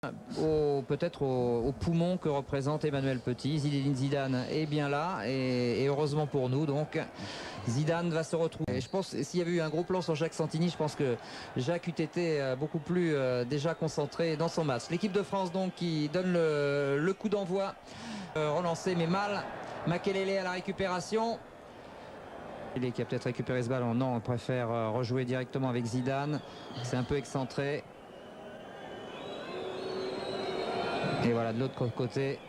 Peut-être au poumon que représente Emmanuel Petit. Zinedine Zidane est bien là et heureusement pour nous, donc Zidane va se retrouver. Et je pense s'il y avait eu un gros plan sur Jacques Santini, je pense que Jacques eût été beaucoup plus déjà concentré dans son match. L'équipe de France donc qui donne le coup d'envoi, relancé mais mal. Makelele à la récupération. Il qui a peut-être récupéré ce ballon. Non, on préfère rejouer directement avec Zidane. C'est un peu excentré. Et voilà, de l'autre côté,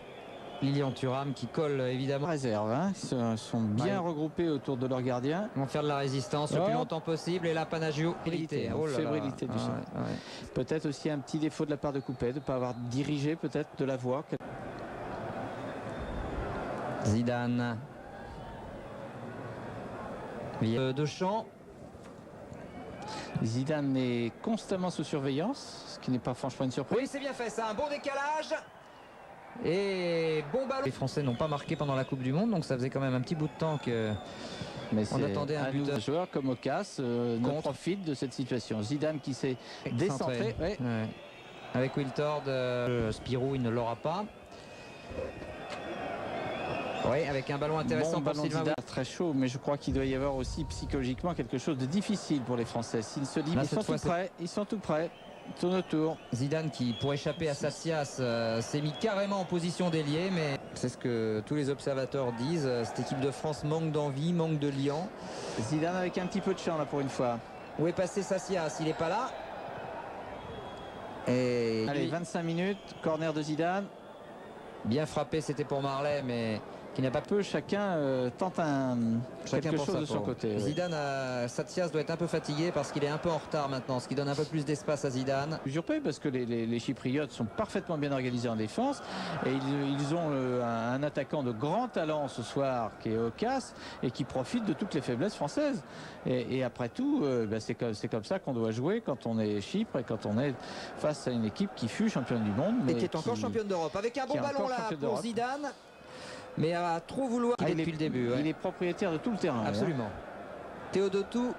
Lilian Thuram qui colle évidemment. Réserve, hein. Ils sont bien regroupés autour de leur gardien. Ils vont faire de la résistance le plus longtemps possible. Et là, Panagiou, fébrilité du sang. Peut-être aussi un petit défaut de la part de Coupet, de ne pas avoir dirigé peut-être de la voie. Zidane. De champ. Zidane est constamment sous surveillance, ce qui n'est pas franchement une surprise. Oui, c'est bien fait, ça, un bon décalage. Et bon ballon. Les Français n'ont pas marqué pendant la Coupe du Monde, donc ça faisait quand même un petit bout de temps que on attendait un but. Un joueur comme Ocas profite de cette situation. Zidane qui s'est décentré. Ouais. Avec Wiltord, Spirou, il ne l'aura pas. Oui, avec un ballon intéressant pour Sylvain. Très chaud, mais je crois qu'il doit y avoir aussi psychologiquement quelque chose de difficile pour les Français. S'ils se disent, ils sont tout prêts, tourne autour. Zidane qui, pour échapper à Sassias, s'est mis carrément en position d'ailier, mais c'est ce que tous les observateurs disent. Cette équipe de France manque d'envie, manque de liant. Zidane avec un petit peu de champ là pour une fois. Où est passé Sassias? Il n'est pas là. Et allez, 25 minutes, corner de Zidane. Bien frappé, c'était pour Marley, mais qui n'a pas peu. Chacun tente quelque chose de son côté. Zidane, Satsias doit être un peu fatigué parce qu'il est un peu en retard maintenant, ce qui donne un peu plus d'espace à Zidane. Usurpé parce que les Chypriotes sont parfaitement bien organisés en défense et ils ont un attaquant de grand talent ce soir qui est Ocas et qui profite de toutes les faiblesses françaises. Et après tout, c'est comme ça qu'on doit jouer quand on est Chypre et quand on est face à une équipe qui fut championne du monde. Mais qui est encore championne d'Europe. Avec un bon ballon là pour Zidane. Mais à trop vouloir depuis le début. Il est propriétaire de tout le terrain. Absolument. Théodotou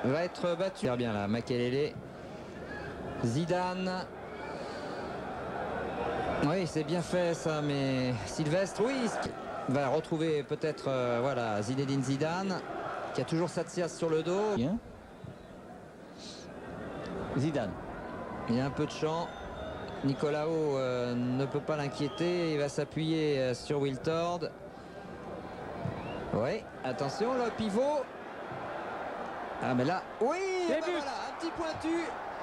va être battu. Bien là, Makelele. Zidane. Oui, c'est bien fait ça, mais Sylvestre, oui, va retrouver peut-être voilà, Zinedine Zidane, qui a toujours Satsias sur le dos. Bien. Zidane. Il y a un peu de champ. Nicolaou ne peut pas l'inquiéter, il va s'appuyer sur Wiltord. Oui, attention, le pivot. Ah mais là, oui, voilà, un petit pointu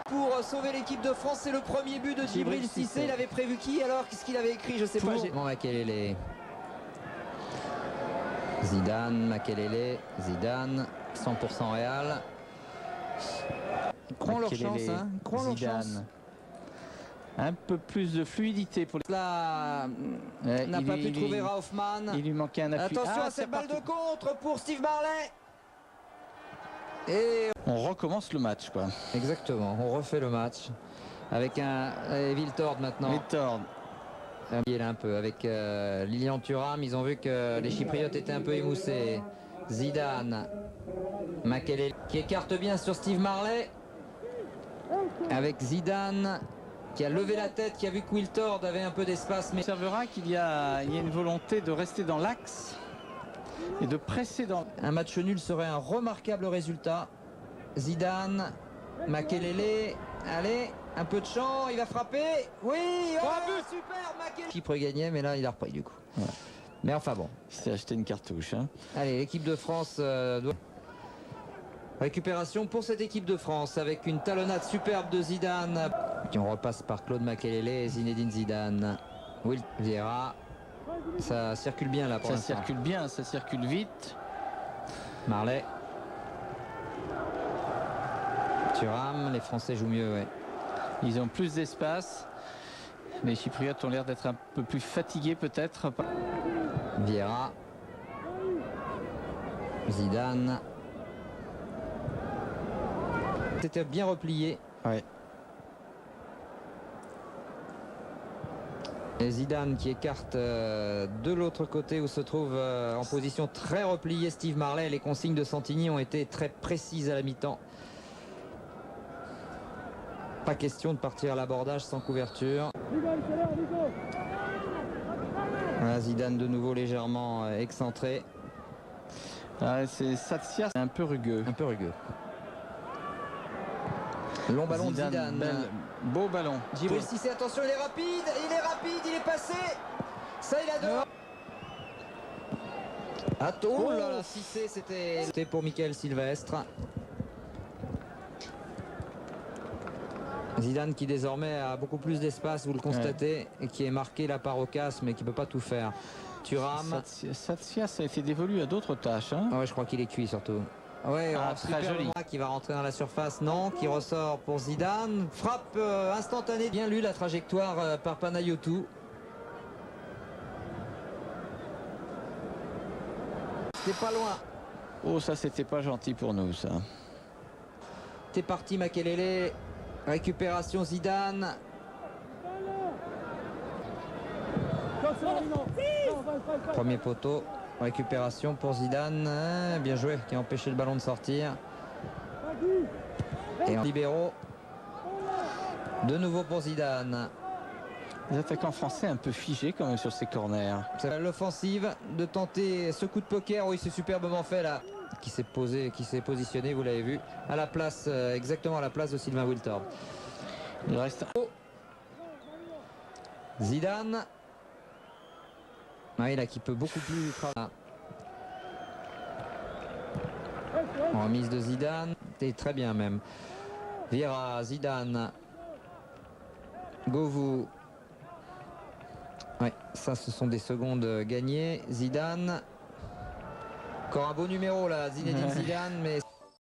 pour sauver l'équipe de France. C'est le premier but de Djibril Cissé. Il avait prévu qui alors? Qu'est-ce qu'il avait écrit? Je sais pas. Bon, Makelele. Zidane, Makelele, Zidane, 100% Real. Croyons leur chance, hein. Croyons leur chance. Un peu plus de fluidité pour les... Là, n'a pas pu trouver Raufmann. Il lui manquait un appui. Attention à cette balle de contre pour Steve Marley. Et on recommence le match, quoi. Exactement, on refait le match avec un Wiltord maintenant. Wiltord. Il est là un peu avec Lilian Thuram. Ils ont vu que les Chypriotes étaient un peu émoussés. Zidane, Makelele qui écarte bien sur Steve Marley. Avec Zidane qui a levé la tête, qui a vu que Wiltord avait un peu d'espace. Mais on observera qu'il y a une volonté de rester dans l'axe et de presser dans... Un match nul serait un remarquable résultat. Zidane, Makelele, allez, un peu de champ, il va frapper. Oui, super, Makelele. Chypre gagnait, mais là, il a repris du coup. Ouais. Mais enfin bon. Il s'est acheté une cartouche. Hein. Allez, l'équipe de France doit... Récupération pour cette équipe de France avec une talonnade superbe de Zidane. Qui on repasse par Claude Makelele et Zinedine Zidane. Will Vieira. Ça circule bien là pour l'instant. Ça circule bien, ça circule vite. Marley. Thuram, les Français jouent mieux, ouais. Ils ont plus d'espace. Les Chypriotes ont l'air d'être un peu plus fatigués peut-être. Vieira. Zidane. C'était bien replié. Ouais. Et Zidane qui écarte de l'autre côté où se trouve en position très repliée Steve Marley. Les consignes de Santini ont été très précises à la mi-temps. Pas question de partir à l'abordage sans couverture. Voilà, Zidane de nouveau légèrement excentré. Ah, c'est Satsia, c'est un peu rugueux. Un peu rugueux. Long ballon de Zidane. Beau ballon. Djibril Cissé, attention, il est rapide, il est passé. Ça, il adore. Oh là là, Cissé, c'était pour Michael Sylvestre. Zidane qui désormais a beaucoup plus d'espace, vous le constatez, et qui est marqué là par Ocass, mais qui ne peut pas tout faire. Thuram. Satsia, ça a été dévolu à d'autres tâches. Hein. Ouais, je crois qu'il est cuit surtout. Ouais, très joli. Qui va rentrer dans la surface, non, qui ressort pour Zidane. Frappe instantanée, bien lu la trajectoire par Panayotou. C'était pas loin. Oh, ça c'était pas gentil pour nous, ça. T'es parti, Makelele. Récupération Zidane. Premier poteau. Récupération pour Zidane. Bien joué, qui a empêché le ballon de sortir. Et en libéraux. De nouveau pour Zidane. Les attaquants français un peu figés quand même sur ces corners. C'est l'offensive de tenter ce coup de poker. Oui, c'est superbement fait là. Qui s'est positionné, vous l'avez vu, à la place, exactement à la place de Sylvain Wiltord. Il reste Zidane. Oui, là qui peut beaucoup plus travailler. Remise de Zidane. Et très bien même. Vieira, Zidane. Govou. Ouais, ça ce sont des secondes gagnées. Zidane. Encore un beau numéro là, Zinedine Zidane, mais